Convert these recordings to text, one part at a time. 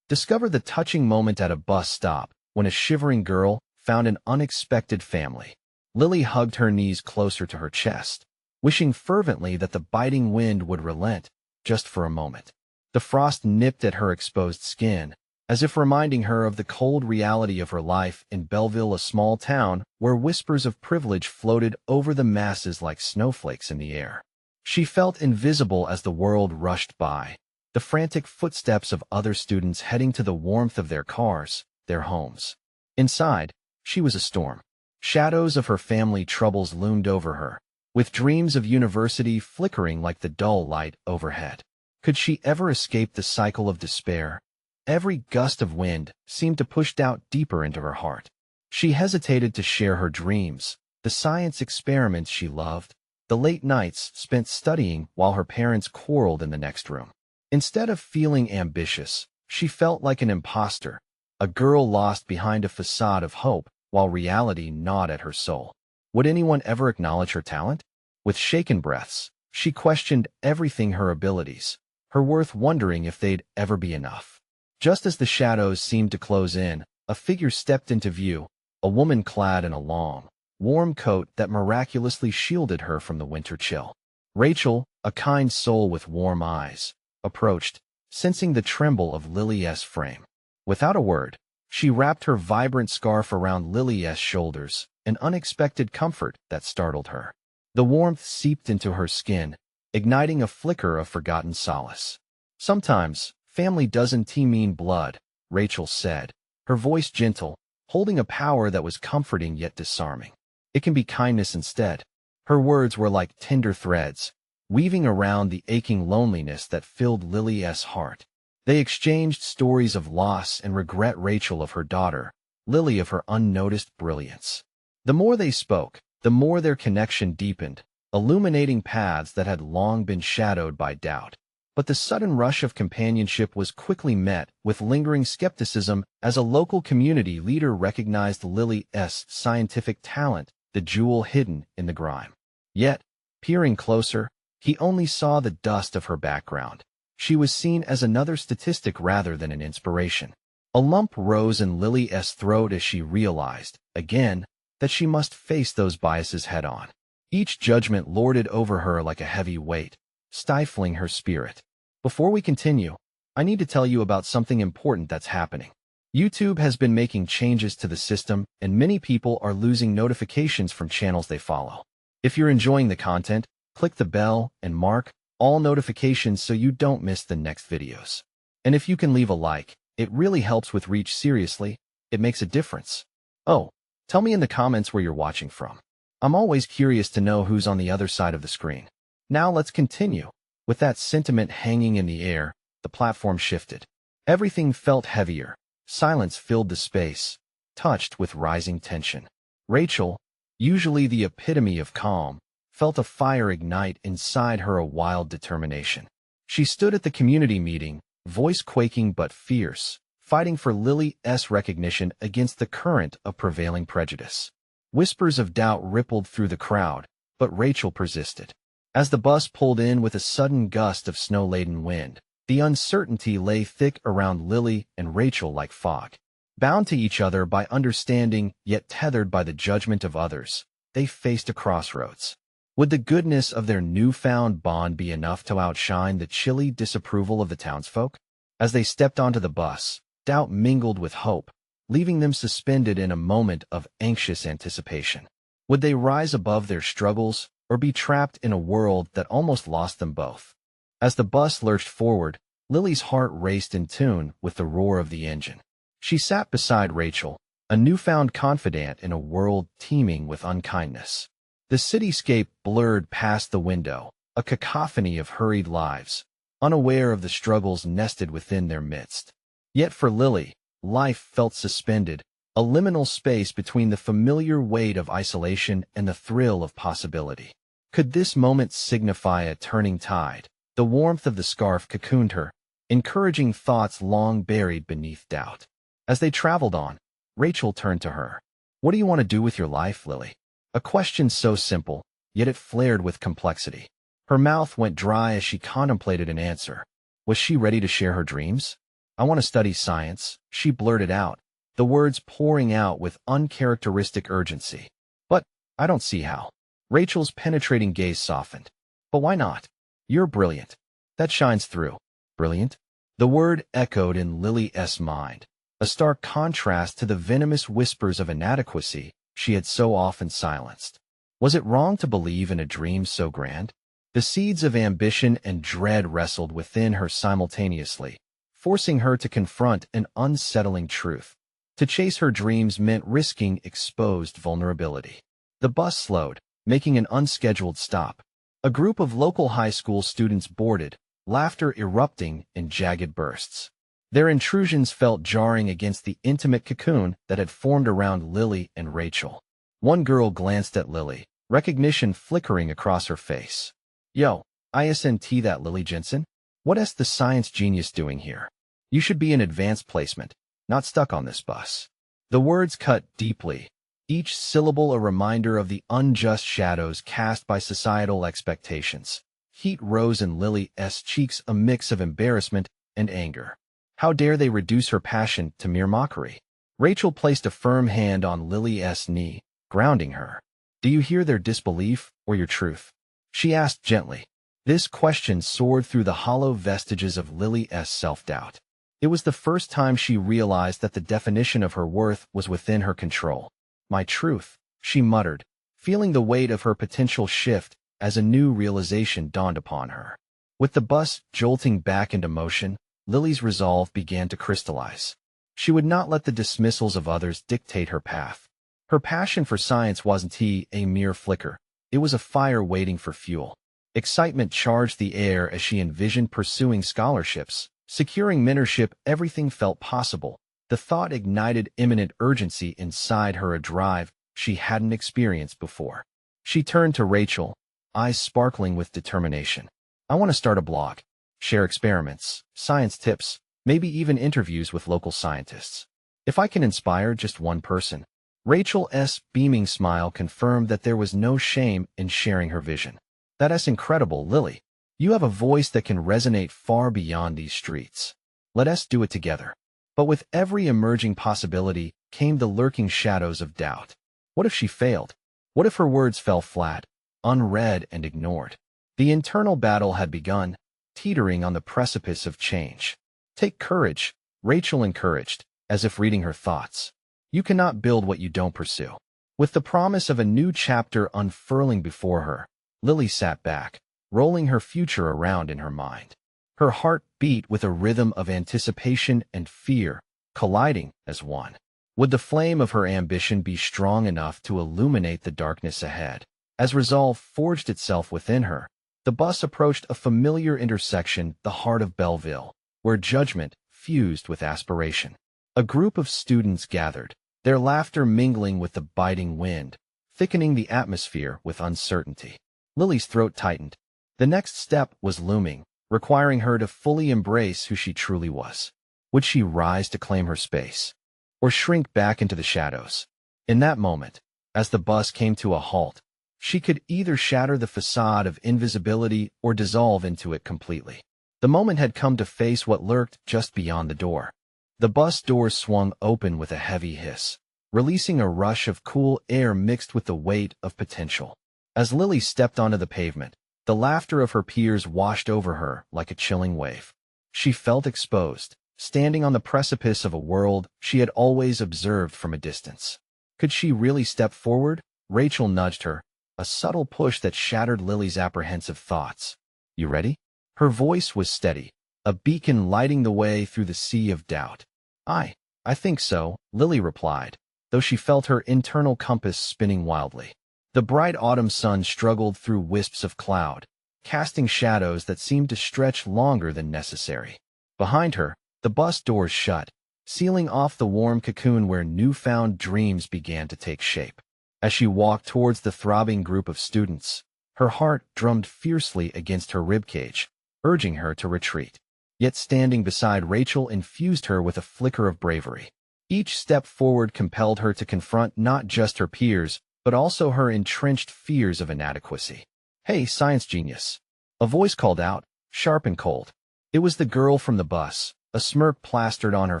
Discover the touching moment at a bus stop when a shivering girl found an unexpected family. Lily hugged her knees closer to her chest, wishing fervently that the biting wind would relent just for a moment. The frost nipped at her exposed skin, as if reminding her of the cold reality of her life in Belleville, a small town where whispers of privilege floated over the masses like snowflakes in the air. She felt invisible as the world rushed by, the frantic footsteps of other students heading to the warmth of their cars, their homes. Inside, she was a storm. Shadows of her family troubles loomed over her, with dreams of university flickering like the dull light overhead. Could she ever escape the cycle of despair? Every gust of wind seemed to push doubt deeper into her heart. She hesitated to share her dreams, the science experiments she loved, the late nights spent studying while her parents quarreled in the next room. Instead of feeling ambitious, she felt like an imposter, a girl lost behind a facade of hope while reality gnawed at her soul. Would anyone ever acknowledge her talent? With shaken breaths, she questioned everything, her abilities, her worth, wondering if they'd ever be enough. Just as the shadows seemed to close in, a figure stepped into view, a woman clad in a long, warm coat that miraculously shielded her from the winter chill. Rachel, a kind soul with warm eyes, approached, sensing the tremble of Lily's frame. Without a word, she wrapped her vibrant scarf around Lily's shoulders, an unexpected comfort that startled her. The warmth seeped into her skin, igniting a flicker of forgotten solace. Sometimes, family doesn't mean blood, Rachel said, her voice gentle, holding a power that was comforting yet disarming. It can be kindness instead. Her words were like tender threads, weaving around the aching loneliness that filled Lily's heart. They exchanged stories of loss and regret, Rachel of her daughter, Lily of her unnoticed brilliance. The more they spoke, the more their connection deepened, illuminating paths that had long been shadowed by doubt. But the sudden rush of companionship was quickly met with lingering skepticism as a local community leader recognized Lily's scientific talent, the jewel hidden in the grime. Yet, peering closer, he only saw the dust of her background. She was seen as another statistic rather than an inspiration. A lump rose in Lily's throat as she realized, again, that she must face those biases head-on. Each judgment lorded over her like a heavy weight, stifling her spirit. Before we continue, I need to tell you about something important that's happening. YouTube has been making changes to the system, and many people are losing notifications from channels they follow. If you're enjoying the content, click the bell and mark all notifications so you don't miss the next videos. And if you can leave a like, it really helps with reach. Seriously, it makes a difference. Oh, tell me in the comments where you're watching from. I'm always curious to know who's on the other side of the screen. Now let's continue. With that sentiment hanging in the air, the platform shifted. Everything felt heavier. Silence filled the space, touched with rising tension. Rachel, usually the epitome of calm, felt a fire ignite inside her, a wild determination. She stood at the community meeting, voice quaking but fierce, fighting for Lily's recognition against the current of prevailing prejudice. Whispers of doubt rippled through the crowd, but Rachel persisted. As the bus pulled in with a sudden gust of snow-laden wind, the uncertainty lay thick around Lily and Rachel like fog. Bound to each other by understanding, yet tethered by the judgment of others, they faced a crossroads. Would the goodness of their newfound bond be enough to outshine the chilly disapproval of the townsfolk? As they stepped onto the bus, doubt mingled with hope, leaving them suspended in a moment of anxious anticipation. Would they rise above their struggles, or be trapped in a world that almost lost them both? As the bus lurched forward, Lily's heart raced in tune with the roar of the engine. She sat beside Rachel, a newfound confidant in a world teeming with unkindness. The cityscape blurred past the window, a cacophony of hurried lives, unaware of the struggles nested within their midst. Yet for Lily, life felt suspended, a liminal space between the familiar weight of isolation and the thrill of possibility. Could this moment signify a turning tide? The warmth of the scarf cocooned her, encouraging thoughts long buried beneath doubt. As they traveled on, Rachel turned to her. "What do you want to do with your life, Lily?" A question so simple, yet it flared with complexity. Her mouth went dry as she contemplated an answer. Was she ready to share her dreams? I want to study science, she blurted out, the words pouring out with uncharacteristic urgency. But I don't see how. Rachel's penetrating gaze softened. But why not? You're brilliant. That shines through. Brilliant? The word echoed in Lily's mind, a stark contrast to the venomous whispers of inadequacy she had so often silenced. Was it wrong to believe in a dream so grand? The seeds of ambition and dread wrestled within her simultaneously, forcing her to confront an unsettling truth. To chase her dreams meant risking exposed vulnerability. The bus slowed, making an unscheduled stop. A group of local high school students boarded, laughter erupting in jagged bursts. Their intrusions felt jarring against the intimate cocoon that had formed around Lily and Rachel. One girl glanced at Lily, recognition flickering across her face. Yo, ISNT that Lily Jensen? What's the science genius doing here? You should be in advanced placement, not stuck on this bus. The words cut deeply, each syllable a reminder of the unjust shadows cast by societal expectations. Heat rose in Lily's cheeks, a mix of embarrassment and anger. How dare they reduce her passion to mere mockery? Rachel placed a firm hand on Lily's knee, grounding her. Do you hear their disbelief or your truth? She asked gently. This question soared through the hollow vestiges of Lily's self-doubt. It was the first time she realized that the definition of her worth was within her control. My truth, she muttered, feeling the weight of her potential shift as a new realization dawned upon her. With the bus jolting back into motion, Lily's resolve began to crystallize. She would not let the dismissals of others dictate her path. Her passion for science wasn't a mere flicker. It was a fire waiting for fuel. Excitement charged the air as she envisioned pursuing scholarships, securing mentorship. Everything felt possible. The thought ignited imminent urgency inside her, a drive she hadn't experienced before. She turned to Rachel, eyes sparkling with determination. I want to start a blog, share experiments, science tips, maybe even interviews with local scientists. If I can inspire just one person. Rachel's beaming smile confirmed that there was no shame in sharing her vision. That's incredible, Lily. You have a voice that can resonate far beyond these streets. Let us do it together. But with every emerging possibility came the lurking shadows of doubt. What if she failed? What if her words fell flat, unread and ignored? The internal battle had begun, teetering on the precipice of change. Take courage, Rachel encouraged, as if reading her thoughts. You cannot build what you don't pursue. With the promise of a new chapter unfurling before her, Lily sat back, rolling her future around in her mind. Her heart beat with a rhythm of anticipation and fear, colliding as one. Would the flame of her ambition be strong enough to illuminate the darkness ahead? As resolve forged itself within her, the bus approached a familiar intersection, the heart of Belleville, where judgment fused with aspiration. A group of students gathered, their laughter mingling with the biting wind, thickening the atmosphere with uncertainty. Lily's throat tightened. The next step was looming, requiring her to fully embrace who she truly was. Would she rise to claim her space, or shrink back into the shadows? In that moment, as the bus came to a halt, she could either shatter the facade of invisibility or dissolve into it completely. The moment had come to face what lurked just beyond the door. The bus doors swung open with a heavy hiss, releasing a rush of cool air mixed with the weight of potential. As Lily stepped onto the pavement, the laughter of her peers washed over her like a chilling wave. She felt exposed, standing on the precipice of a world she had always observed from a distance. Could she really step forward? Rachel nudged her, a subtle push that shattered Lily's apprehensive thoughts. You ready? Her voice was steady, a beacon lighting the way through the sea of doubt. I think so, Lily replied, though she felt her internal compass spinning wildly. The bright autumn sun struggled through wisps of cloud, casting shadows that seemed to stretch longer than necessary. Behind her, the bus doors shut, sealing off the warm cocoon where newfound dreams began to take shape. As she walked towards the throbbing group of students, her heart drummed fiercely against her ribcage, urging her to retreat. Yet standing beside Rachel infused her with a flicker of bravery. Each step forward compelled her to confront not just her peers, but also her entrenched fears of inadequacy. Hey, science genius! A voice called out, sharp and cold. It was the girl from the bus, A smirk plastered on her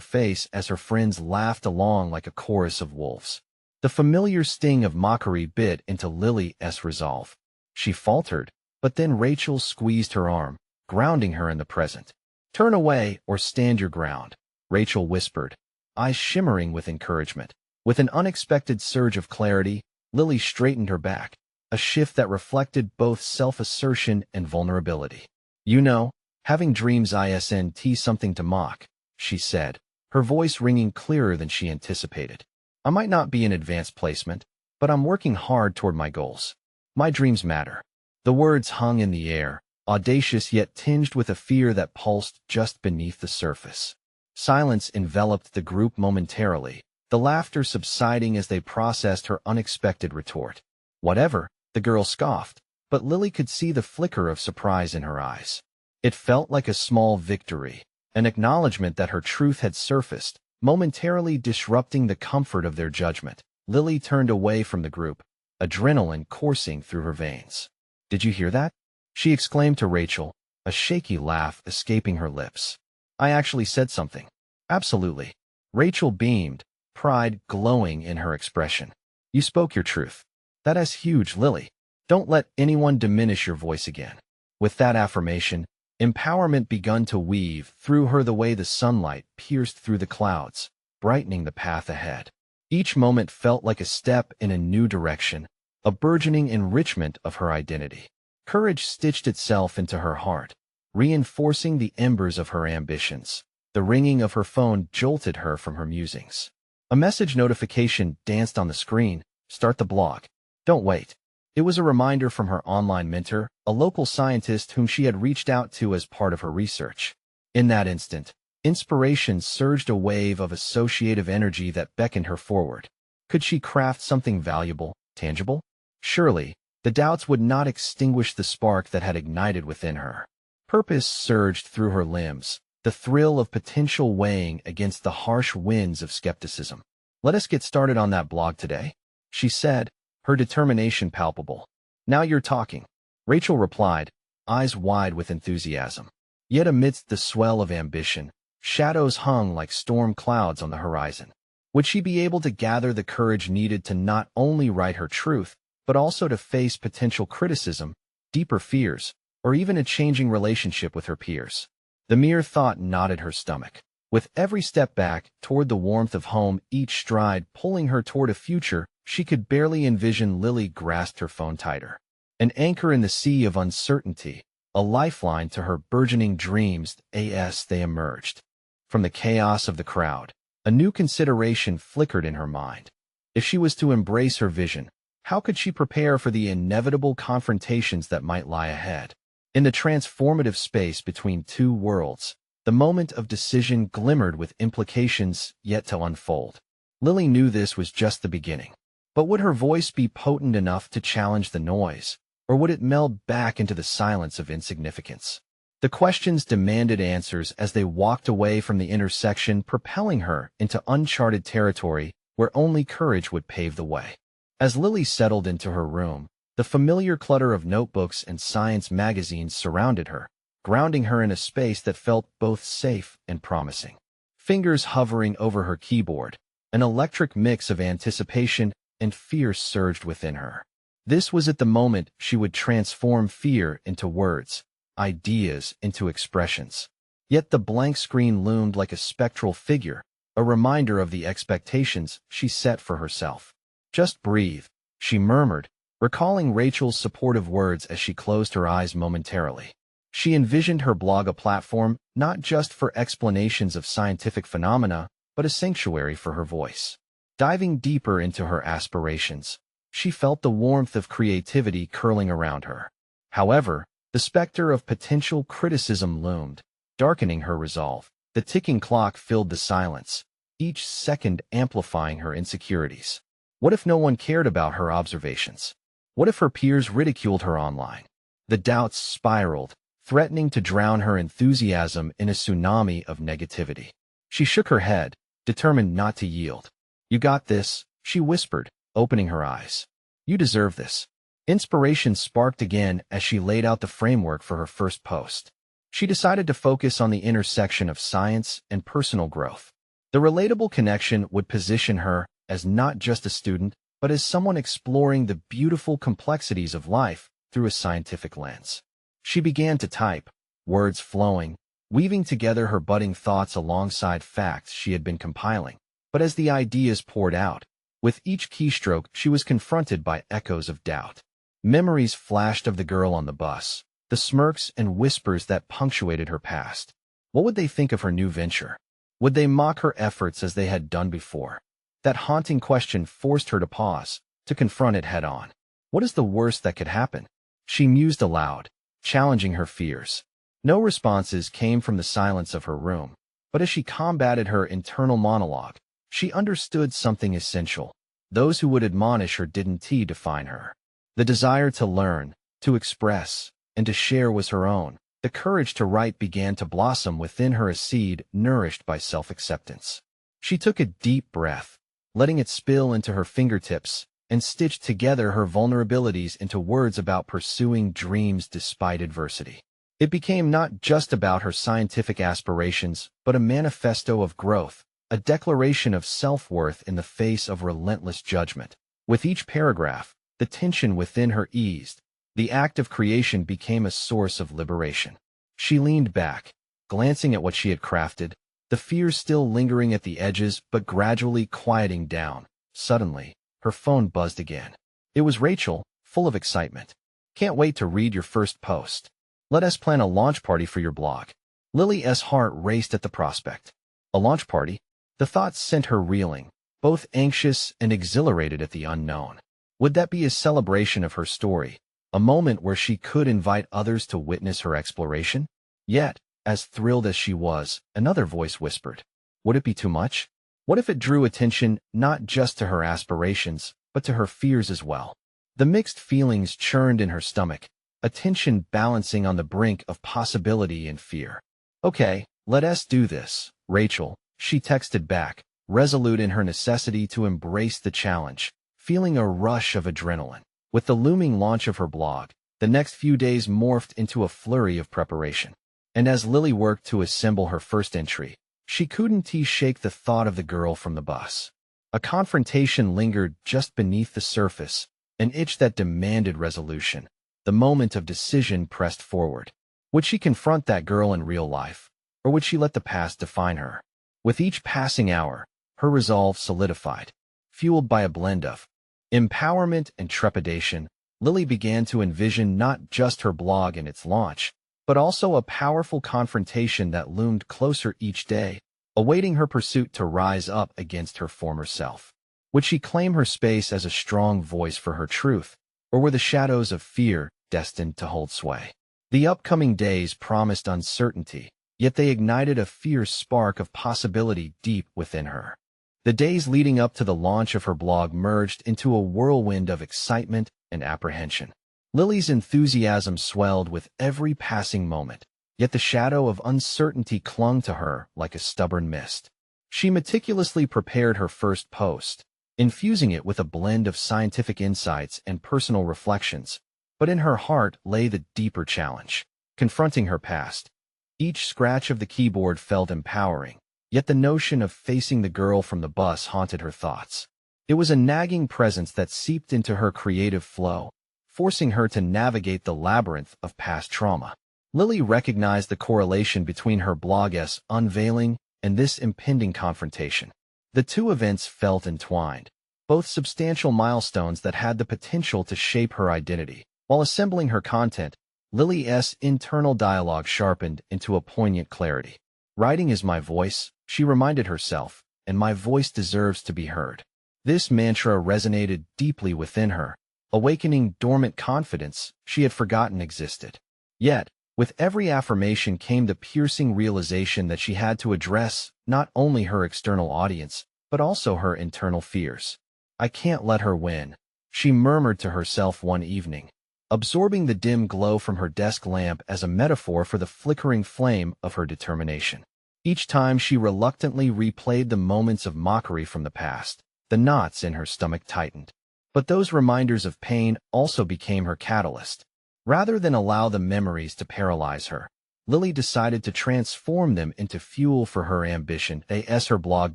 face as her friends laughed along like a chorus of wolves. The familiar sting of mockery bit into Lily's resolve. She faltered, but then Rachel squeezed her arm, grounding her in the present. "Turn away or stand your ground," Rachel whispered, eyes shimmering with encouragement. With an unexpected surge of clarity, Lily straightened her back, a shift that reflected both self-assertion and vulnerability. "You know, having dreams isn't something to mock," she said, her voice ringing clearer than she anticipated. "I might not be an advanced placement, but I'm working hard toward my goals. My dreams matter." The words hung in the air, audacious yet tinged with a fear that pulsed just beneath the surface. Silence enveloped the group momentarily, the laughter subsiding as they processed her unexpected retort. "Whatever," the girl scoffed, but Lily could see the flicker of surprise in her eyes. It felt like a small victory, an acknowledgement that her truth had surfaced, momentarily disrupting the comfort of their judgment. Lily turned away from the group, adrenaline coursing through her veins. "Did you hear that?" she exclaimed to Rachel, a shaky laugh escaping her lips. "I actually said something." "Absolutely." Rachel beamed, pride glowing in her expression. "You spoke your truth. That is huge, Lily. Don't let anyone diminish your voice again." With that affirmation, empowerment begun to weave through her the way the sunlight pierced through the clouds, brightening the path ahead. Each moment felt like a step in a new direction, a burgeoning enrichment of her identity. Courage stitched itself into her heart, reinforcing the embers of her ambitions. The ringing of her phone jolted her from her musings. A message notification danced on the screen. "Start the blog. Don't wait." It was a reminder from her online mentor, a local scientist whom she had reached out to as part of her research. In that instant, inspiration surged, a wave of associative energy that beckoned her forward. Could she craft something valuable, tangible? Surely, the doubts would not extinguish the spark that had ignited within her. Purpose surged through her limbs, the thrill of potential weighing against the harsh winds of skepticism. "Let us get started on that blog today," she said, her determination palpable. "Now you're talking," Rachel replied, eyes wide with enthusiasm. Yet amidst the swell of ambition, shadows hung like storm clouds on the horizon. Would she be able to gather the courage needed to not only write her truth, but also to face potential criticism, deeper fears, or even a changing relationship with her peers? The mere thought knotted her stomach. With every step back toward the warmth of home, each stride pulling her toward a future she could barely envision, Lily grasped her phone tighter. An anchor in the sea of uncertainty, a lifeline to her burgeoning dreams as they emerged. From the chaos of the crowd, a new consideration flickered in her mind. If she was to embrace her vision, how could she prepare for the inevitable confrontations that might lie ahead? In the transformative space between two worlds, the moment of decision glimmered with implications yet to unfold. Lily knew this was just the beginning. But would her voice be potent enough to challenge the noise, or would it meld back into the silence of insignificance? The questions demanded answers as they walked away from the intersection, propelling her into uncharted territory where only courage would pave the way. As Lily settled into her room, the familiar clutter of notebooks and science magazines surrounded her, grounding her in a space that felt both safe and promising. Fingers hovering over her keyboard, an electric mix of anticipation and fear surged within her. This was at the moment she would transform fear into words, ideas into expressions. Yet the blank screen loomed like a spectral figure, a reminder of the expectations she set for herself. "Just breathe," she murmured, recalling Rachel's supportive words as she closed her eyes momentarily. She envisioned her blog a platform not just for explanations of scientific phenomena, but a sanctuary for her voice. Diving deeper into her aspirations, she felt the warmth of creativity curling around her. However, the specter of potential criticism loomed, darkening her resolve. The ticking clock filled the silence, each second amplifying her insecurities. What if no one cared about her observations? What if her peers ridiculed her online? The doubts spiraled, threatening to drown her enthusiasm in a tsunami of negativity. She shook her head, determined not to yield. "You got this," she whispered, opening her eyes. "You deserve this." Inspiration sparked again as she laid out the framework for her first post. She decided to focus on the intersection of science and personal growth. The relatable connection would position her as not just a student, but as someone exploring the beautiful complexities of life through a scientific lens. She began to type, words flowing, weaving together her budding thoughts alongside facts she had been compiling. But as the ideas poured out, with each keystroke she was confronted by echoes of doubt. Memories flashed of the girl on the bus, the smirks and whispers that punctuated her past. What would they think of her new venture? Would they mock her efforts as they had done before? That haunting question forced her to pause, to confront it head-on. What is the worst that could happen? She mused aloud, challenging her fears. No responses came from the silence of her room, but as she combated her internal monologue, she understood something essential. Those who would admonish her didn't define her. The desire to learn, to express, and to share was her own. The courage to write began to blossom within her, a seed nourished by self-acceptance. She took a deep breath, letting it spill into her fingertips, and stitched together her vulnerabilities into words about pursuing dreams despite adversity. It became not just about her scientific aspirations, but a manifesto of growth, a declaration of self-worth in the face of relentless judgment. With each paragraph, the tension within her eased. The act of creation became a source of liberation. She leaned back, glancing at what she had crafted, the fears still lingering at the edges but gradually quieting down. Suddenly, her phone buzzed again. It was Rachel, full of excitement. "Can't wait to read your first post. Let us plan a launch party for your blog." Lily's heart raced at the prospect. A launch party? The thoughts sent her reeling, both anxious and exhilarated at the unknown. Would that be a celebration of her story, a moment where she could invite others to witness her exploration? Yet, as thrilled as she was, another voice whispered, would it be too much? What if it drew attention not just to her aspirations, but to her fears as well? The mixed feelings churned in her stomach, a tension balancing on the brink of possibility and fear. "Okay, let us do this, Rachel," she texted back, resolute in her necessity to embrace the challenge, feeling a rush of adrenaline. With the looming launch of her blog, the next few days morphed into a flurry of preparation. And as Lily worked to assemble her first entry, she couldn't shake the thought of the girl from the bus. A confrontation lingered just beneath the surface, an itch that demanded resolution. The moment of decision pressed forward. Would she confront that girl in real life, or would she let the past define her? With each passing hour, her resolve solidified. Fueled by a blend of empowerment and trepidation, Lily began to envision not just her blog and its launch, but also a powerful confrontation that loomed closer each day, awaiting her pursuit to rise up against her former self. Would she claim her space as a strong voice for her truth, or were the shadows of fear destined to hold sway? The upcoming days promised uncertainty, yet they ignited a fierce spark of possibility deep within her. The days leading up to the launch of her blog merged into a whirlwind of excitement and apprehension. Lily's enthusiasm swelled with every passing moment, yet the shadow of uncertainty clung to her like a stubborn mist. She meticulously prepared her first post, infusing it with a blend of scientific insights and personal reflections, but in her heart lay the deeper challenge, confronting her past. Each scratch of the keyboard felt empowering, yet the notion of facing the girl from the bus haunted her thoughts. It was a nagging presence that seeped into her creative flow, forcing her to navigate the labyrinth of past trauma. Lily recognized the correlation between her blog's unveiling and this impending confrontation. The two events felt entwined, both substantial milestones that had the potential to shape her identity. While assembling her content, Lily's internal dialogue sharpened into a poignant clarity. "Writing is my voice," she reminded herself, "and my voice deserves to be heard." This mantra resonated deeply within her, awakening dormant confidence she had forgotten existed. Yet, with every affirmation came the piercing realization that she had to address not only her external audience, but also her internal fears. "I can't let her win," she murmured to herself one evening, absorbing the dim glow from her desk lamp as a metaphor for the flickering flame of her determination. Each time she reluctantly replayed the moments of mockery from the past, the knots in her stomach tightened. But those reminders of pain also became her catalyst. Rather than allow the memories to paralyze her, Lily decided to transform them into fuel for her ambition as her blog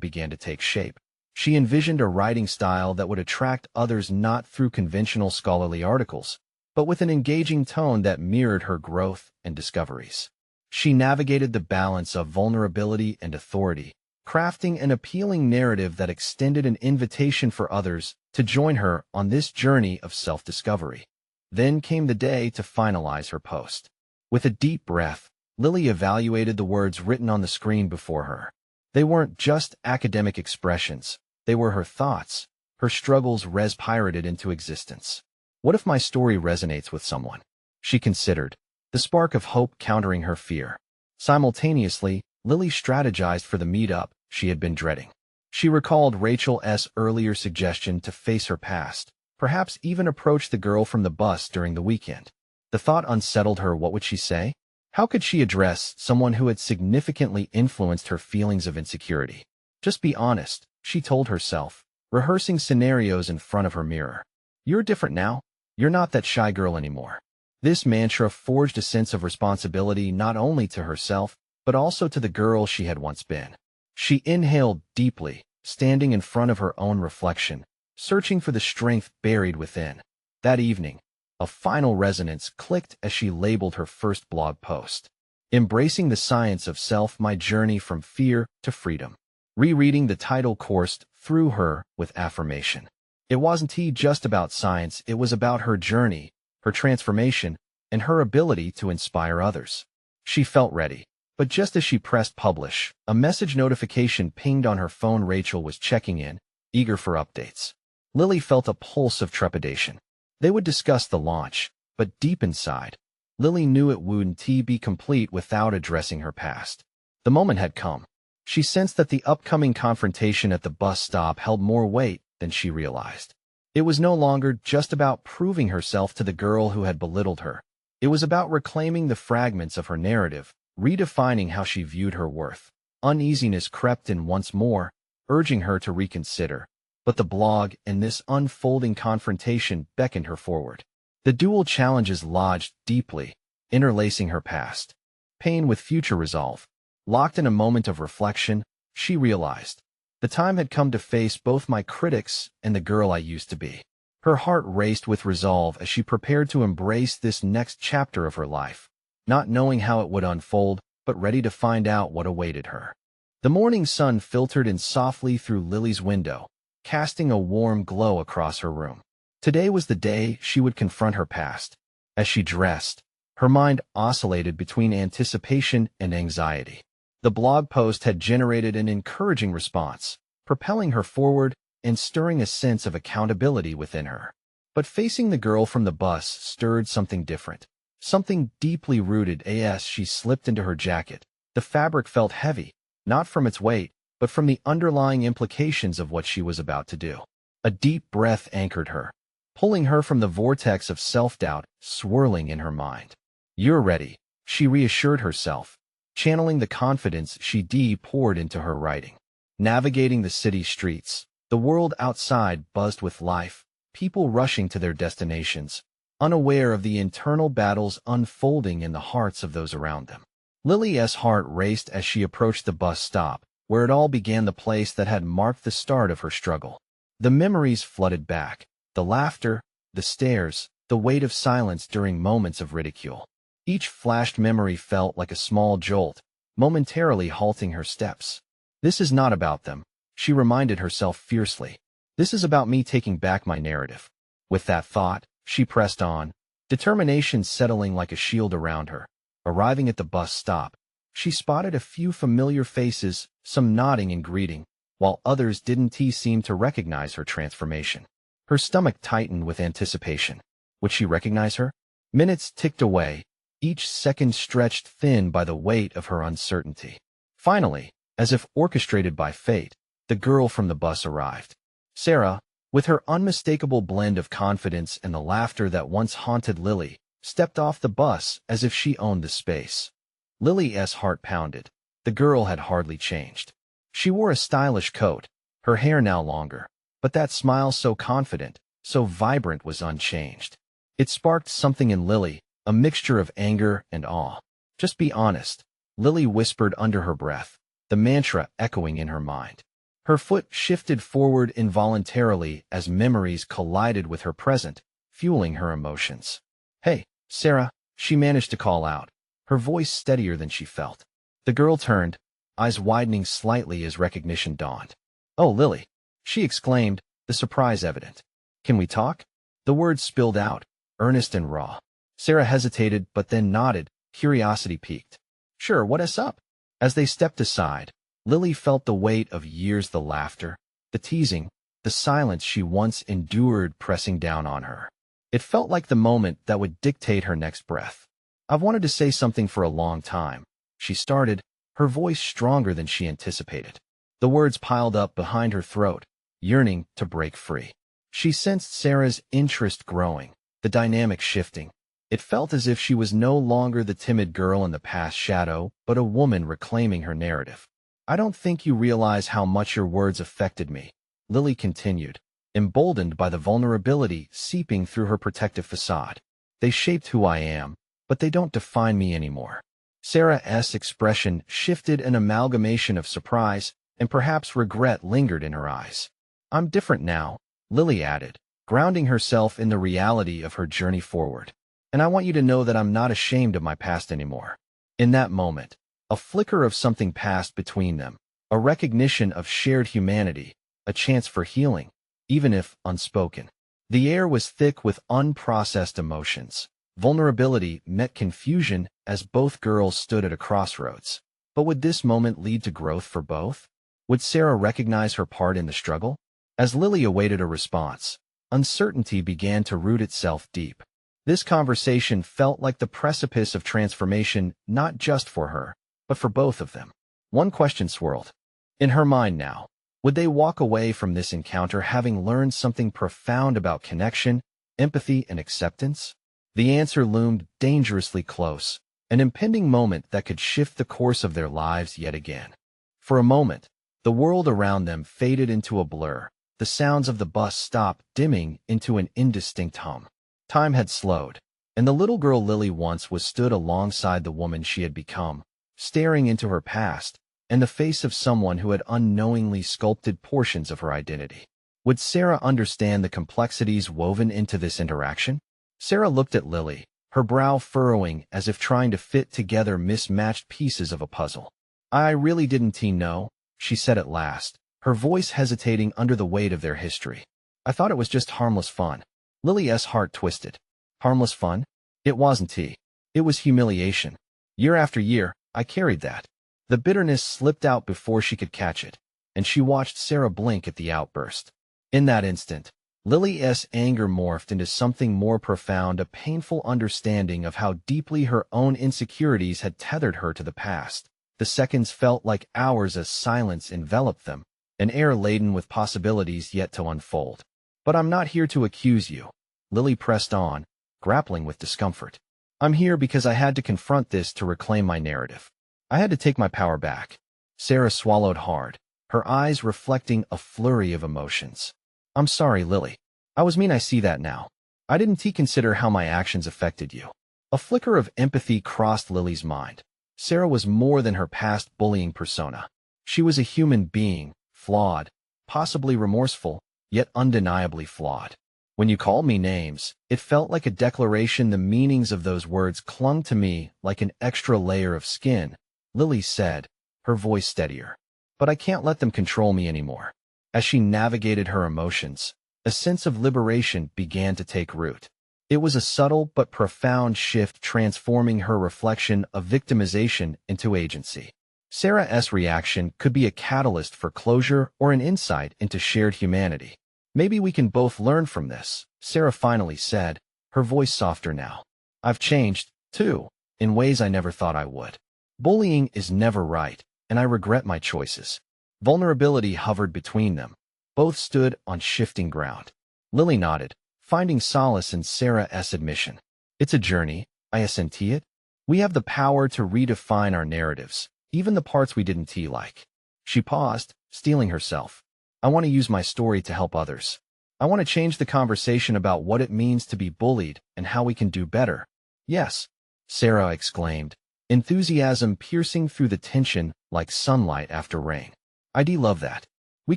began to take shape. She envisioned a writing style that would attract others not through conventional scholarly articles, but with an engaging tone that mirrored her growth and discoveries. She navigated the balance of vulnerability and authority, crafting an appealing narrative that extended an invitation for others to join her on this journey of self-discovery. Then came the day to finalize her post. With a deep breath, Lily evaluated the words written on the screen before her. They weren't just academic expressions. They were her thoughts, her struggles pirated into existence. What if my story resonates with someone? She considered, the spark of hope countering her fear. Simultaneously, Lily strategized for the meetup she had been dreading. She recalled Rachel's earlier suggestion to face her past, perhaps even approach the girl from the bus during the weekend. The thought unsettled her. What would she say? How could she address someone who had significantly influenced her feelings of insecurity? Just be honest, she told herself, rehearsing scenarios in front of her mirror. You're different now. You're not that shy girl anymore. This mantra forged a sense of responsibility not only to herself, but also to the girl she had once been. She inhaled deeply, standing in front of her own reflection, searching for the strength buried within. That evening, a final resonance clicked as she labeled her first blog post. Embracing the Science of Self, My Journey from Fear to Freedom. Rereading the title coursed through her with affirmation. It wasn't just about science, it was about her journey, her transformation, and her ability to inspire others. She felt ready. But just as she pressed publish, a message notification pinged on her phone. Rachel was checking in, eager for updates. Lily felt a pulse of trepidation. They would discuss the launch, but deep inside, Lily knew it wouldn't be complete without addressing her past. The moment had come. She sensed that the upcoming confrontation at the bus stop held more weight than she realized. It was no longer just about proving herself to the girl who had belittled her. It was about reclaiming the fragments of her narrative, redefining how she viewed her worth. Uneasiness crept in once more, urging her to reconsider. But the blog and this unfolding confrontation beckoned her forward. The dual challenges lodged deeply, interlacing her past, pain with future resolve. Locked in a moment of reflection, she realized, the time had come to face both my critics and the girl I used to be. Her heart raced with resolve as she prepared to embrace this next chapter of her life, not knowing how it would unfold, but ready to find out what awaited her. The morning sun filtered in softly through Lily's window, casting a warm glow across her room. Today was the day she would confront her past. As she dressed, her mind oscillated between anticipation and anxiety. The blog post had generated an encouraging response, propelling her forward and stirring a sense of accountability within her. But facing the girl from the bus stirred something different, something deeply rooted. As she slipped into her jacket, the fabric felt heavy, not from its weight, but from the underlying implications of what she was about to do. A deep breath anchored her, pulling her from the vortex of self-doubt swirling in her mind. You're ready, she reassured herself, channeling the confidence she poured into her writing. Navigating the city streets, the world outside buzzed with life, people rushing to their destinations, unaware of the internal battles unfolding in the hearts of those around them. Lily's heart raced as she approached the bus stop, where it all began, the place that had marked the start of her struggle. The memories flooded back, the laughter, the stares, the weight of silence during moments of ridicule. Each flashed memory felt like a small jolt, momentarily halting her steps. This is not about them, she reminded herself fiercely. This is about me taking back my narrative. With that thought, she pressed on, determination settling like a shield around her. Arriving at the bus stop, she spotted a few familiar faces, some nodding in greeting, while others didn't seem to recognize her transformation. Her stomach tightened with anticipation. Would she recognize her? Minutes ticked away, each second stretched thin by the weight of her uncertainty. Finally, as if orchestrated by fate, the girl from the bus arrived. Sarah, with her unmistakable blend of confidence and the laughter that once haunted Lily, stepped off the bus as if she owned the space. Lily's heart pounded. The girl had hardly changed. She wore a stylish coat, her hair now longer, but that smile so confident, so vibrant was unchanged. It sparked something in Lily, a mixture of anger and awe. Just be honest, Lily whispered under her breath, the mantra echoing in her mind. Her foot shifted forward involuntarily as memories collided with her present, fueling her emotions. Hey, Sarah, she managed to call out, her voice steadier than she felt. The girl turned, eyes widening slightly as recognition dawned. Oh, Lily, she exclaimed, the surprise evident. Can we talk? The words spilled out, earnest and raw. Sarah hesitated but then nodded, curiosity piqued. Sure, what's up? As they stepped aside, Lily felt the weight of years, the laughter, the teasing, the silence she once endured pressing down on her. It felt like the moment that would dictate her next breath. I've wanted to say something for a long time, she started, her voice stronger than she anticipated. The words piled up behind her throat, yearning to break free. She sensed Sarah's interest growing, the dynamic shifting. It felt as if she was no longer the timid girl in the past shadow, but a woman reclaiming her narrative. I don't think you realize how much your words affected me, Lily continued, emboldened by the vulnerability seeping through her protective facade. They shaped who I am, but they don't define me anymore. Sarah's expression shifted, an amalgamation of surprise and perhaps regret lingered in her eyes. I'm different now, Lily added, grounding herself in the reality of her journey forward. And I want you to know that I'm not ashamed of my past anymore. In that moment, a flicker of something passed between them, a recognition of shared humanity, a chance for healing, even if unspoken. The air was thick with unprocessed emotions. Vulnerability met confusion as both girls stood at a crossroads. But would this moment lead to growth for both? Would Sarah recognize her part in the struggle? As Lily awaited a response, uncertainty began to root itself deep. This conversation felt like the precipice of transformation, not just for her, but for both of them. One question swirled in her mind now. Would they walk away from this encounter having learned something profound about connection, empathy, and acceptance? The answer loomed dangerously close, an impending moment that could shift the course of their lives yet again. For a moment, the world around them faded into a blur, the sounds of the bus stop dimming into an indistinct hum. Time had slowed, and the little girl Lily once was stood alongside the woman she had become, staring into her past and the face of someone who had unknowingly sculpted portions of her identity. Would Sarah understand the complexities woven into this interaction? Sarah looked at Lily, her brow furrowing as if trying to fit together mismatched pieces of a puzzle. I really didn't know, she said at last, her voice hesitating under the weight of their history. I thought it was just harmless fun. Lily's heart twisted. Harmless fun? It wasn't. It was humiliation. Year after year, I carried that. The bitterness slipped out before she could catch it, and she watched Sarah blink at the outburst. In that instant, Lily's anger morphed into something more profound, a painful understanding of how deeply her own insecurities had tethered her to the past. The seconds felt like hours as silence enveloped them, an air laden with possibilities yet to unfold. But I'm not here to accuse you, Lily pressed on, grappling with discomfort. I'm here because I had to confront this to reclaim my narrative. I had to take my power back. Sarah swallowed hard, her eyes reflecting a flurry of emotions. I'm sorry, Lily. I see that now. I didn't consider how my actions affected you. A flicker of empathy crossed Lily's mind. Sarah was more than her past bullying persona. She was a human being, flawed, possibly remorseful, yet undeniably flawed. When you called me names, it felt like a declaration. The meanings of those words clung to me like an extra layer of skin, Lily said, her voice steadier. But I can't let them control me anymore. As she navigated her emotions, a sense of liberation began to take root. It was a subtle but profound shift, transforming her reflection of victimization into agency. Sarah's reaction could be a catalyst for closure or an insight into shared humanity. Maybe we can both learn from this, Sarah finally said, her voice softer now. I've changed, too, in ways I never thought I would. Bullying is never right, and I regret my choices. Vulnerability hovered between them. Both stood on shifting ground. Lily nodded, finding solace in Sarah's admission. It's a journey, I assent it. We have the power to redefine our narratives, even the parts we didn't like. She paused, steeling herself. I want to use my story to help others. I want to change the conversation about what it means to be bullied and how we can do better. Yes, Sarah exclaimed, enthusiasm piercing through the tension like sunlight after rain. "I'd love that. We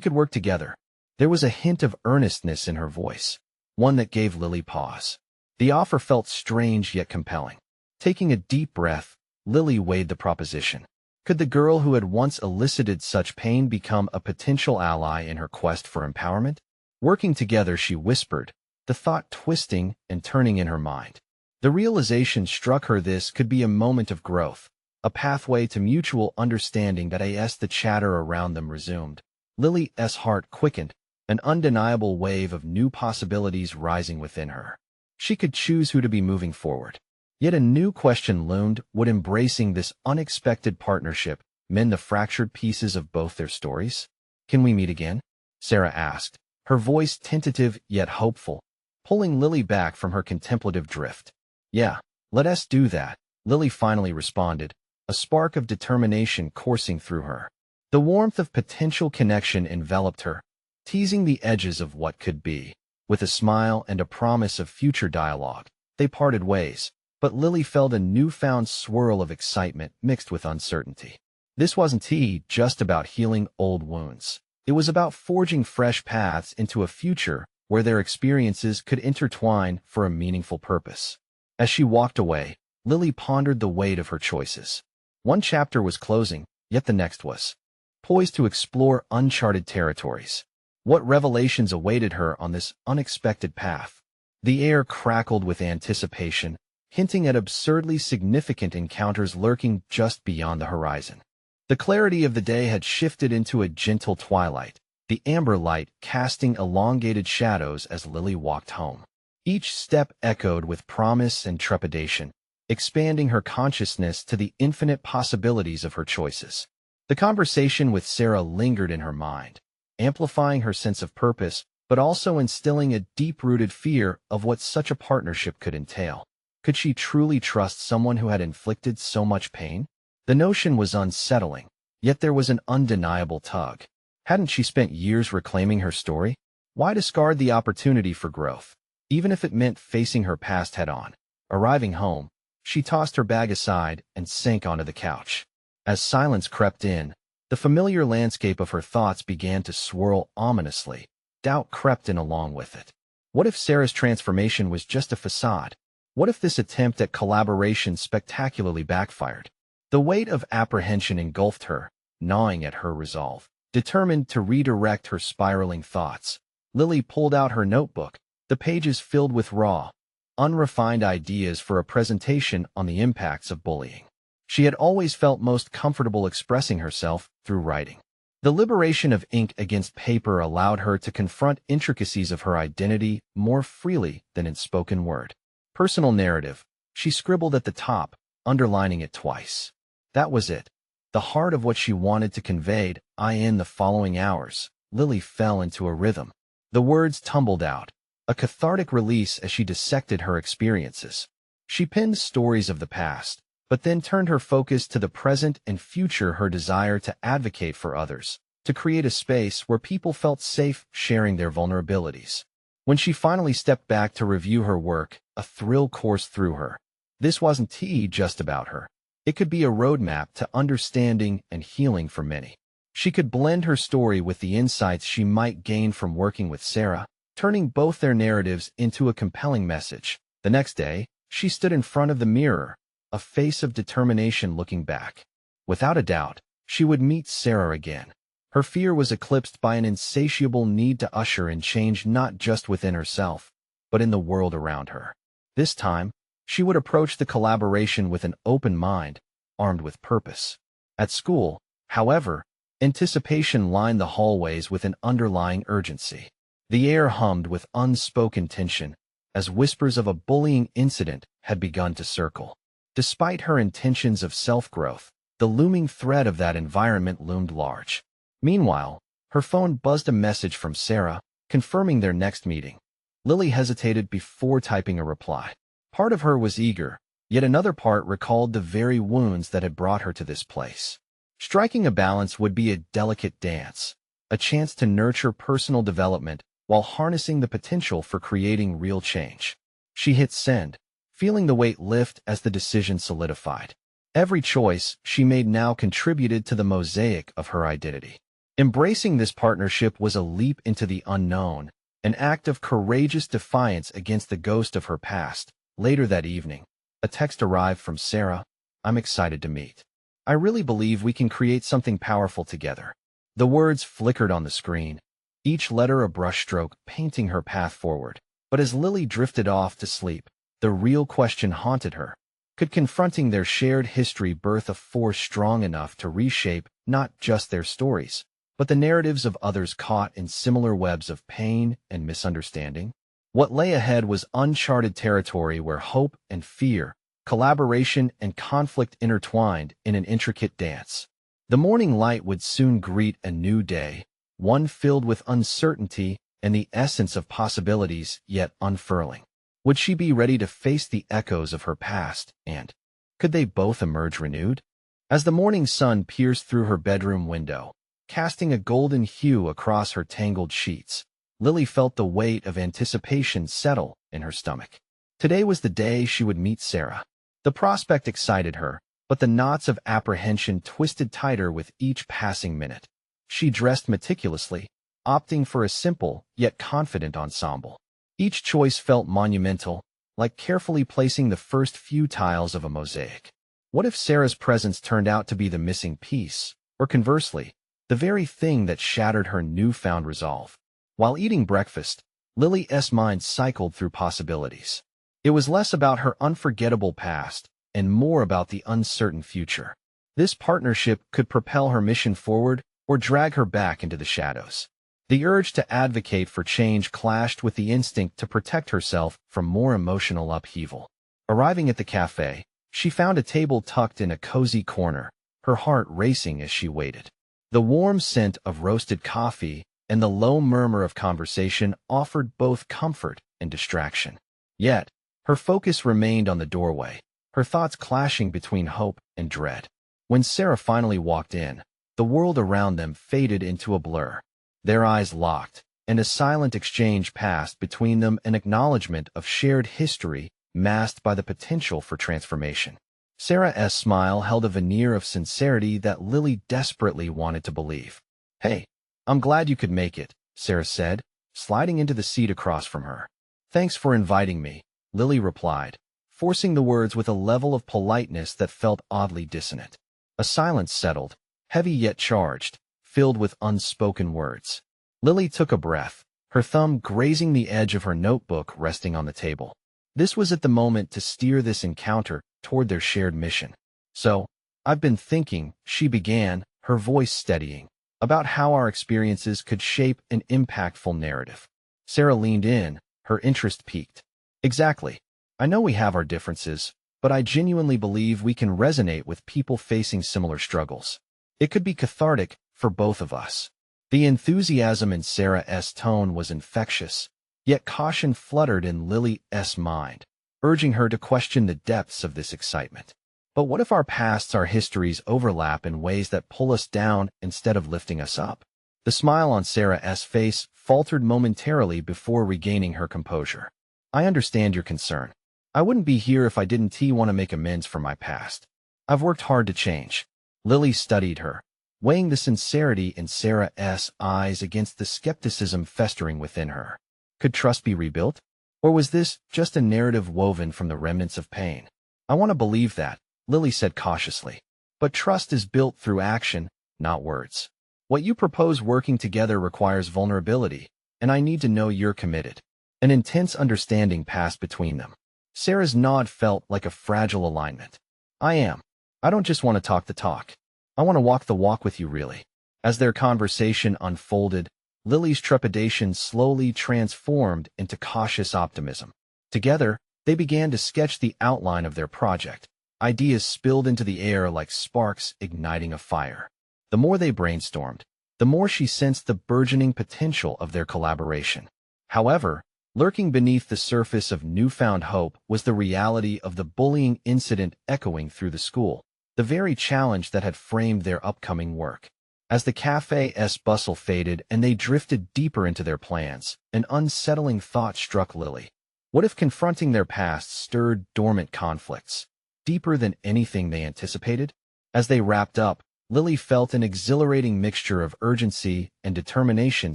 could work together." There was a hint of earnestness in her voice, one that gave Lily pause. The offer felt strange yet compelling. Taking a deep breath, Lily weighed the proposition. Could the girl who had once elicited such pain become a potential ally in her quest for empowerment? Working together, she whispered, the thought twisting and turning in her mind. The realization struck her this could be a moment of growth, a pathway to mutual understanding. That as the chatter around them resumed, Lily's heart quickened, an undeniable wave of new possibilities rising within her. She could choose who to be moving forward. Yet a new question loomed: would embracing this unexpected partnership mend the fractured pieces of both their stories? "Can we meet again?" Sarah asked, her voice tentative yet hopeful, pulling Lily back from her contemplative drift. "Yeah, let us do that," Lily finally responded, a spark of determination coursing through her. The warmth of potential connection enveloped her, teasing the edges of what could be. With a smile and a promise of future dialogue, they parted ways, but Lily felt a newfound swirl of excitement mixed with uncertainty. This wasn't just about healing old wounds. It was about forging fresh paths into a future where their experiences could intertwine for a meaningful purpose. As she walked away, Lily pondered the weight of her choices. One chapter was closing, yet the next was poised to explore uncharted territories. What revelations awaited her on this unexpected path? The air crackled with anticipation, hinting at absurdly significant encounters lurking just beyond the horizon. The clarity of the day had shifted into a gentle twilight, the amber light casting elongated shadows as Lily walked home. Each step echoed with promise and trepidation, expanding her consciousness to the infinite possibilities of her choices. The conversation with Sarah lingered in her mind, amplifying her sense of purpose, but also instilling a deep-rooted fear of what such a partnership could entail. Could she truly trust someone who had inflicted so much pain? The notion was unsettling, yet there was an undeniable tug. Hadn't she spent years reclaiming her story? Why discard the opportunity for growth, even if it meant facing her past head-on? Arriving home, she tossed her bag aside and sank onto the couch. As silence crept in, the familiar landscape of her thoughts began to swirl ominously. Doubt crept in along with it. What if Sarah's transformation was just a facade? What if this attempt at collaboration spectacularly backfired? The weight of apprehension engulfed her, gnawing at her resolve. Determined to redirect her spiraling thoughts, Lily pulled out her notebook, the pages filled with raw, unrefined ideas for a presentation on the impacts of bullying. She had always felt most comfortable expressing herself through writing. The liberation of ink against paper allowed her to confront intricacies of her identity more freely than in spoken word. Personal narrative, she scribbled at the top, underlining it twice. That was it. The heart of what she wanted to convey. In the following hours, Lily fell into a rhythm. The words tumbled out, a cathartic release as she dissected her experiences. She penned stories of the past, but then turned her focus to the present and future, her desire to advocate for others, to create a space where people felt safe sharing their vulnerabilities. When she finally stepped back to review her work, a thrill coursed through her. This wasn't just about her. It could be a roadmap to understanding and healing for many. She could blend her story with the insights she might gain from working with Sarah, turning both their narratives into a compelling message. The next day, she stood in front of the mirror, a face of determination looking back. Without a doubt, she would meet Sarah again. Her fear was eclipsed by an insatiable need to usher in change, not just within herself, but in the world around her. This time, she would approach the collaboration with an open mind, armed with purpose. At school, however, anticipation lined the hallways with an underlying urgency. The air hummed with unspoken tension, as whispers of a bullying incident had begun to circle. Despite her intentions of self-growth, the looming threat of that environment loomed large. Meanwhile, her phone buzzed a message from Sarah, confirming their next meeting. Lily hesitated before typing a reply. Part of her was eager, yet another part recalled the very wounds that had brought her to this place. Striking a balance would be a delicate dance, a chance to nurture personal development while harnessing the potential for creating real change. She hit send, feeling the weight lift as the decision solidified. Every choice she made now contributed to the mosaic of her identity. Embracing this partnership was a leap into the unknown, an act of courageous defiance against the ghost of her past. Later that evening, a text arrived from Sarah. "I'm excited to meet. I really believe we can create something powerful together." The words flickered on the screen, each letter a brushstroke painting her path forward. But as Lily drifted off to sleep, the real question haunted her. Could confronting their shared history birth a force strong enough to reshape not just their stories, but the narratives of others caught in similar webs of pain and misunderstanding? What lay ahead was uncharted territory where hope and fear, collaboration and conflict intertwined in an intricate dance. The morning light would soon greet a new day, one filled with uncertainty and the essence of possibilities yet unfurling. Would she be ready to face the echoes of her past, and could they both emerge renewed? As the morning sun pierced through her bedroom window, casting a golden hue across her tangled sheets, Lily felt the weight of anticipation settle in her stomach. Today was the day she would meet Sarah. The prospect excited her, but the knots of apprehension twisted tighter with each passing minute. She dressed meticulously, opting for a simple yet confident ensemble. Each choice felt monumental, like carefully placing the first few tiles of a mosaic. What if Sarah's presence turned out to be the missing piece, or conversely, the very thing that shattered her newfound resolve? While eating breakfast, Lily's mind cycled through possibilities. It was less about her unforgettable past and more about the uncertain future. This partnership could propel her mission forward or drag her back into the shadows. The urge to advocate for change clashed with the instinct to protect herself from more emotional upheaval. Arriving at the cafe, she found a table tucked in a cozy corner, her heart racing as she waited. The warm scent of roasted coffee and the low murmur of conversation offered both comfort and distraction. Yet, her focus remained on the doorway, her thoughts clashing between hope and dread. When Sarah finally walked in, the world around them faded into a blur. Their eyes locked, and a silent exchange passed between them, an acknowledgement of shared history masked by the potential for transformation. Sarah's smile held a veneer of sincerity that Lily desperately wanted to believe. "Hey, I'm glad you could make it," Sarah said, sliding into the seat across from her. "Thanks for inviting me," Lily replied, forcing the words with a level of politeness that felt oddly dissonant. A silence settled, heavy yet charged, filled with unspoken words. Lily took a breath, her thumb grazing the edge of her notebook resting on the table. This was at the moment to steer this encounter toward their shared mission. "So, I've been thinking," she began, her voice steadying, "about how our experiences could shape an impactful narrative." Sarah leaned in, her interest piqued. "Exactly. I know we have our differences, but I genuinely believe we can resonate with people facing similar struggles. It could be cathartic for both of us." The enthusiasm in Sarah's tone was infectious, yet caution fluttered in Lily's mind, urging her to question the depths of this excitement. But what if our pasts, our histories overlap in ways that pull us down instead of lifting us up? The smile on Sarah's face faltered momentarily before regaining her composure. "I understand your concern. I wouldn't be here if I didn't want to make amends for my past. I've worked hard to change." Lily studied her, weighing the sincerity in Sarah's eyes against the skepticism festering within her. Could trust be rebuilt? Or was this just a narrative woven from the remnants of pain? "I want to believe that," Lily said cautiously. "But trust is built through action, not words. What you propose working together requires vulnerability, and I need to know you're committed." An intense understanding passed between them. Sarah's nod felt like a fragile alignment. "I am. I don't just want to talk the talk. I want to walk the walk with you, really." As their conversation unfolded, Lily's trepidation slowly transformed into cautious optimism. Together, they began to sketch the outline of their project. Ideas spilled into the air like sparks igniting a fire. The more they brainstormed, the more she sensed the burgeoning potential of their collaboration. However, lurking beneath the surface of newfound hope was the reality of the bullying incident echoing through the school, the very challenge that had framed their upcoming work. As the cafe's bustle faded and they drifted deeper into their plans, an unsettling thought struck Lily. What if confronting their past stirred dormant conflicts? deeper than anything they anticipated. As they wrapped up, Lily felt an exhilarating mixture of urgency and determination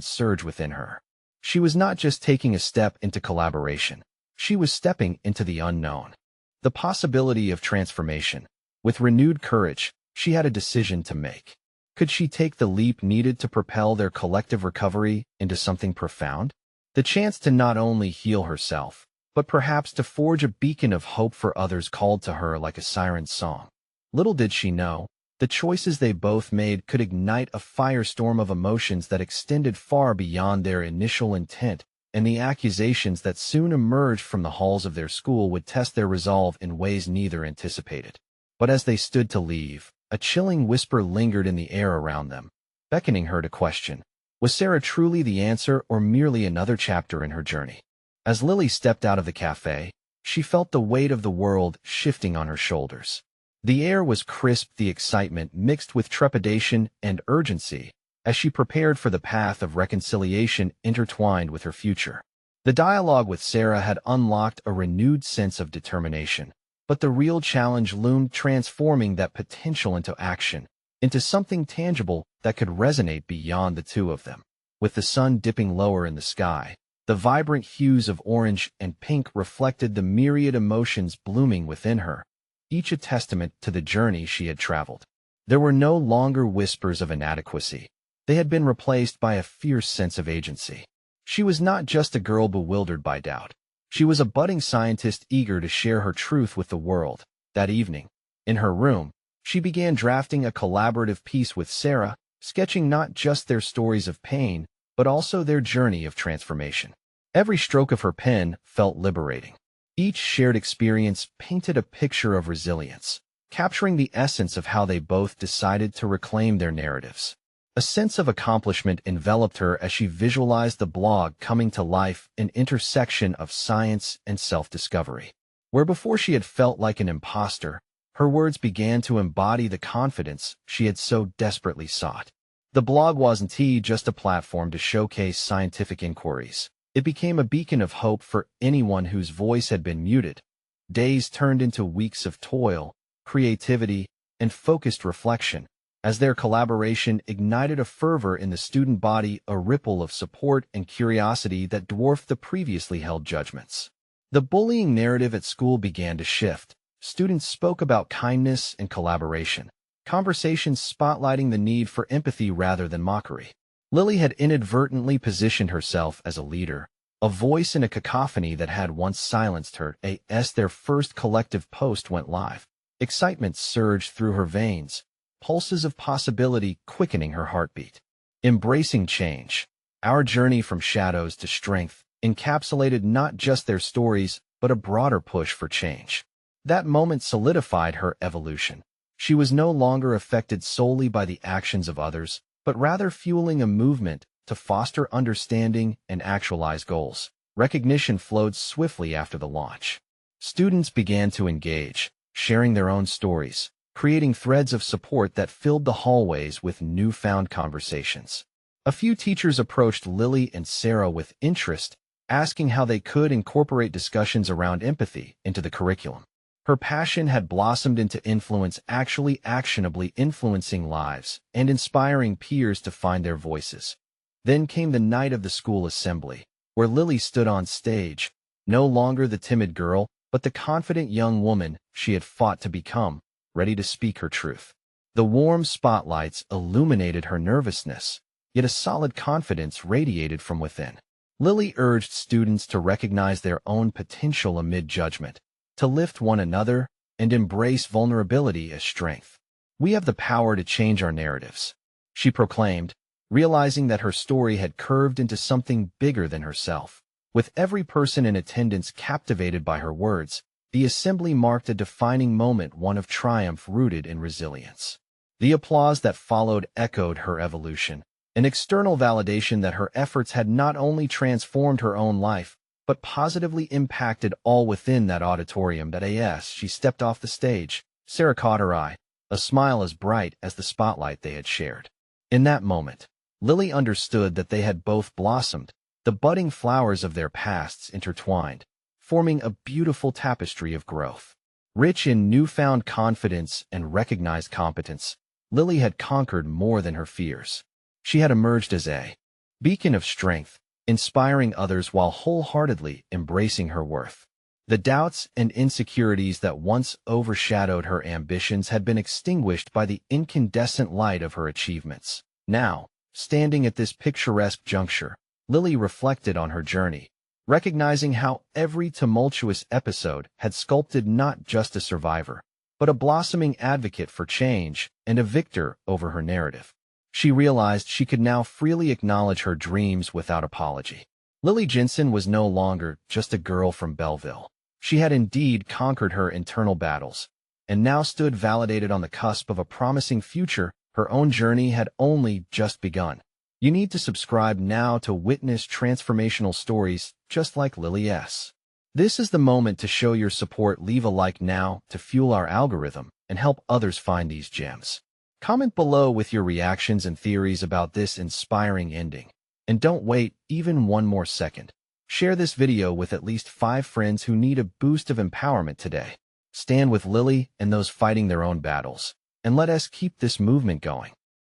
surge within her. She was not just taking a step into collaboration. She was stepping into the unknown. The possibility of transformation. With renewed courage, she had a decision to make. Could she take the leap needed to propel their collective recovery into something profound? The chance to not only heal herself, but perhaps to forge a beacon of hope for others called to her like a siren's song. Little did she know, the choices they both made could ignite a firestorm of emotions that extended far beyond their initial intent, and the accusations that soon emerged from the halls of their school would test their resolve in ways neither anticipated. But as they stood to leave, a chilling whisper lingered in the air around them, beckoning her to question, was Sarah truly the answer or merely another chapter in her journey? As Lily stepped out of the cafe, she felt the weight of the world shifting on her shoulders. The air was crisp, the excitement mixed with trepidation and urgency, as she prepared for the path of reconciliation intertwined with her future. The dialogue with Sarah had unlocked a renewed sense of determination, but the real challenge loomed, transforming that potential into action, into something tangible that could resonate beyond the two of them. With the sun dipping lower in the sky, the vibrant hues of orange and pink reflected the myriad emotions blooming within her, each a testament to the journey she had traveled. There were no longer whispers of inadequacy. They had been replaced by a fierce sense of agency. She was not just a girl bewildered by doubt. She was a budding scientist eager to share her truth with the world. That evening, in her room, she began drafting a collaborative piece with Sarah, sketching not just their stories of pain, but also their journey of transformation. Every stroke of her pen felt liberating. Each shared experience painted a picture of resilience, capturing the essence of how they both decided to reclaim their narratives. A sense of accomplishment enveloped her as she visualized the blog coming to life, an intersection of science and self-discovery. Where before she had felt like an imposter, her words began to embody the confidence she had so desperately sought. The blog wasn't just a platform to showcase scientific inquiries. It became a beacon of hope for anyone whose voice had been muted. Days turned into weeks of toil, creativity, and focused reflection. As their collaboration ignited a fervor in the student body, a ripple of support and curiosity that dwarfed the previously held judgments. The bullying narrative at school began to shift. Students spoke about kindness and collaboration, conversations spotlighting the need for empathy rather than mockery. Lily had inadvertently positioned herself as a leader, a voice in a cacophony that had once silenced her. As their first collective post went live, excitement surged through her veins, pulses of possibility quickening her heartbeat. Embracing change, our journey from shadows to strength, encapsulated not just their stories, but a broader push for change. That moment solidified her evolution. She was no longer affected solely by the actions of others, but rather fueling a movement to foster understanding and actualize goals. Recognition flowed swiftly after the launch. Students began to engage, sharing their own stories, creating threads of support that filled the hallways with newfound conversations. A few teachers approached Lily and Sarah with interest, asking how they could incorporate discussions around empathy into the curriculum. Her passion had blossomed into influence, actually actionably influencing lives and inspiring peers to find their voices. Then came the night of the school assembly, where Lily stood on stage, no longer the timid girl, but the confident young woman she had fought to become, ready to speak her truth. The warm spotlights illuminated her nervousness, yet a solid confidence radiated from within. Lily urged students to recognize their own potential amid judgment, to lift one another, and embrace vulnerability as strength. We have the power to change our narratives, she proclaimed, realizing that her story had curved into something bigger than herself. With every person in attendance captivated by her words, the assembly marked a defining moment, one of triumph rooted in resilience. The applause that followed echoed her evolution, an external validation that her efforts had not only transformed her own life, but positively impacted all within that auditorium. As she stepped off the stage, Sarah caught her eye, a smile as bright as the spotlight they had shared. In that moment, Lily understood that they had both blossomed, the budding flowers of their pasts intertwined, forming a beautiful tapestry of growth. Rich in newfound confidence and recognized competence, Lily had conquered more than her fears. She had emerged as a beacon of strength, inspiring others while wholeheartedly embracing her worth. The doubts and insecurities that once overshadowed her ambitions had been extinguished by the incandescent light of her achievements. Now, standing at this picturesque juncture, Lily reflected on her journey, recognizing how every tumultuous episode had sculpted not just a survivor, but a blossoming advocate for change and a victor over her narrative. She realized she could now freely acknowledge her dreams without apology. Lily Jensen was no longer just a girl from Belleville. She had indeed conquered her internal battles, and now stood validated on the cusp of a promising future. Her own journey had only just begun. You need to subscribe now to witness transformational stories just like Lily's. This is the moment to show your support. Leave a like now to fuel our algorithm and help others find these gems. Comment below with your reactions and theories about this inspiring ending. And don't wait even one more second. Share this video with at least 5 friends who need a boost of empowerment today. Stand with Lily and those fighting their own battles, and let us keep this movement going.